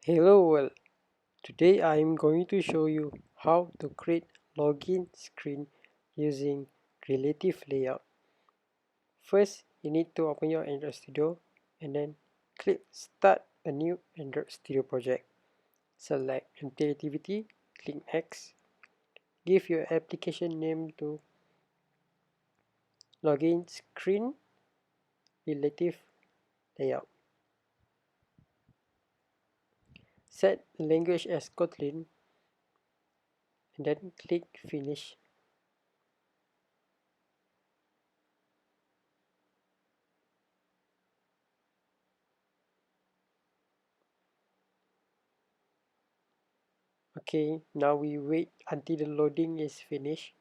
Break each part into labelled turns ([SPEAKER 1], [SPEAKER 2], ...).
[SPEAKER 1] Hello world, today I am going to show you how to create login screen using relative layout. First, you need to open your Android Studio and then click start a new Android Studio project. Select Interactivity, click next. Give your application name to login screen relative layout. Set the language as Kotlin and then click finish. Okay, now we wait until the loading is finished.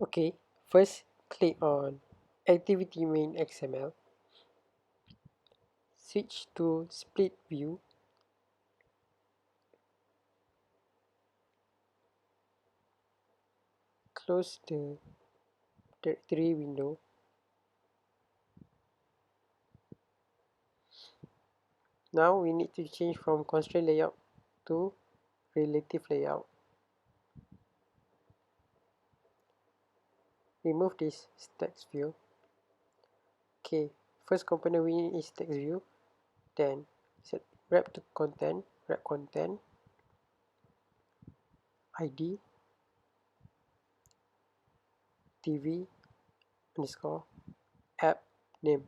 [SPEAKER 1] Okay, first click on Activity Main XML, switch to Split View, close the directory window. Now we need to change from constraint layout to relative layout. Remove this text view. Okay, first component we need is text view. Then set wrap to content, wrap content, ID, TV underscore app name.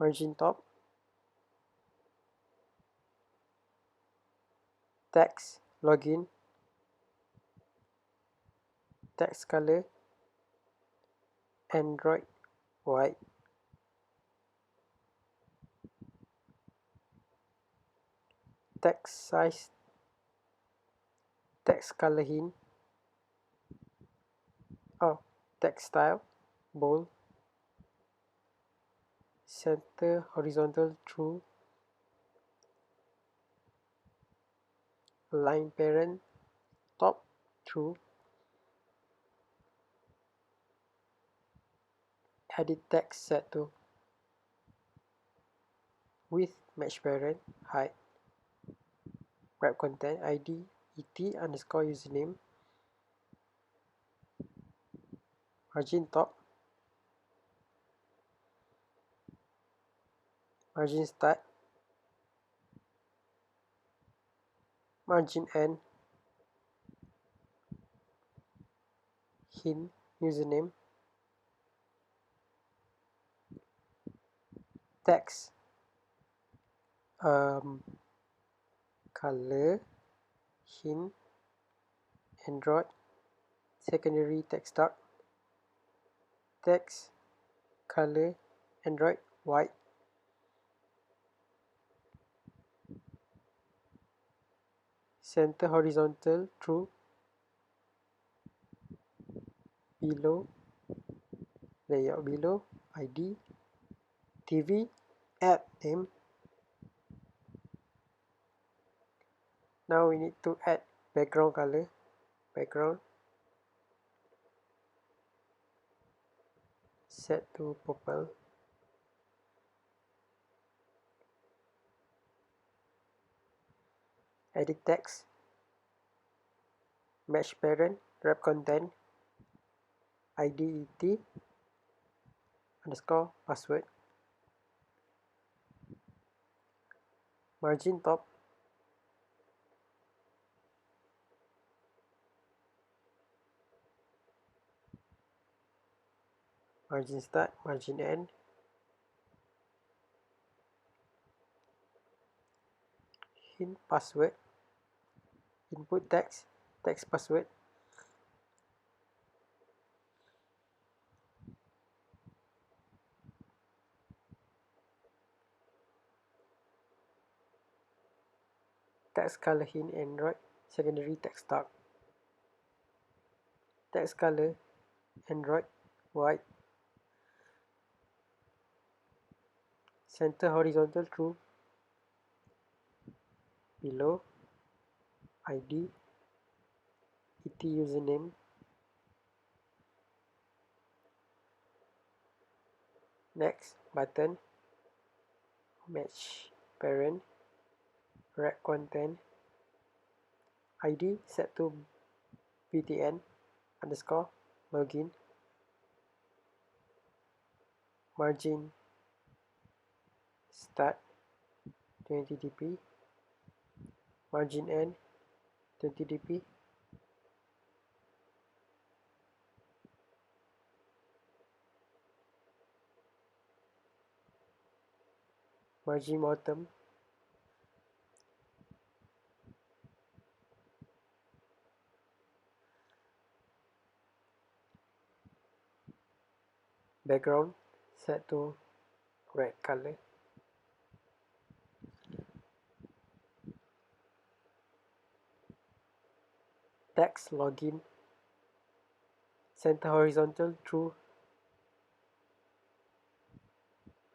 [SPEAKER 1] Margin top, text, login, text color, Android white, text size, text color hint, text style, bold, center horizontal true, line parent, top true, edit text set to width match parent, height, wrap content, ID, et underscore username, margin top, margin start, margin end, hint, username, text, color, hint, Android, secondary text dark, text, color, Android white, center horizontal true, below, layout below, ID, TV, app name. Now we need to add background color, background, set to purple, edit text, match parent, wrap content, ID et underscore password, margin top, margin start, margin end, hint password, input text, text password, Text color in Android secondary text dark. Text color Android white. Center horizontal true. Below ID ET username. Next button. Match parent. Wrap content. ID set to btn underscore login. Margin start 20 dp. Margin end 20 dp. Margin bottom. Background set to red color. Text login. Center horizontal true.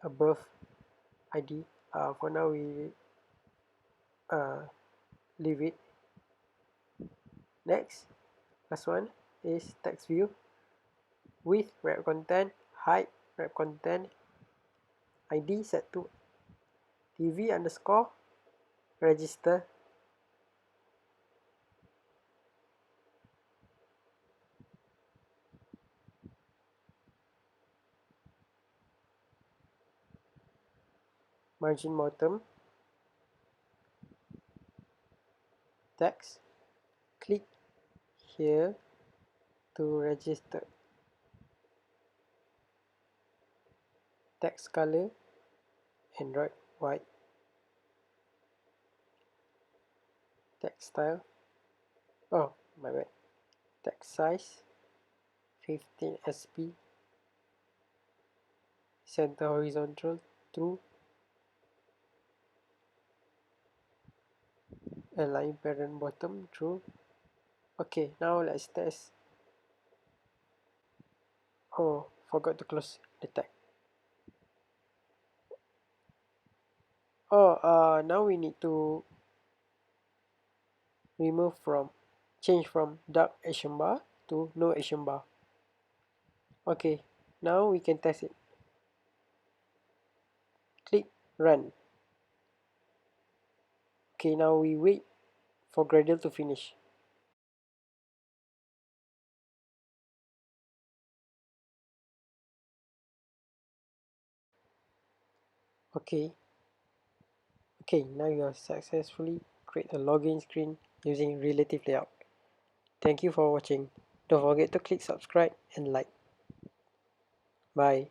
[SPEAKER 1] Above ID. For now we leave it. Next, last one is text view. Width wrap content, height wrap content, ID set to TV underscore register. Margin bottom. Text. Click here to register. Text color Android white. Text style. Oh, my bad. Text size 15 sp. Center horizontal true. Align parent bottom true. Okay, now let's test. Oh, forgot to close the tag. Oh, now we need to change from dark action bar to no action bar. Okay, now we can test it. Click run. Okay, now we wait for Gradle to finish. Okay, now you have successfully created a login screen using relative layout. Thank you for watching. Don't forget to click subscribe and like. Bye.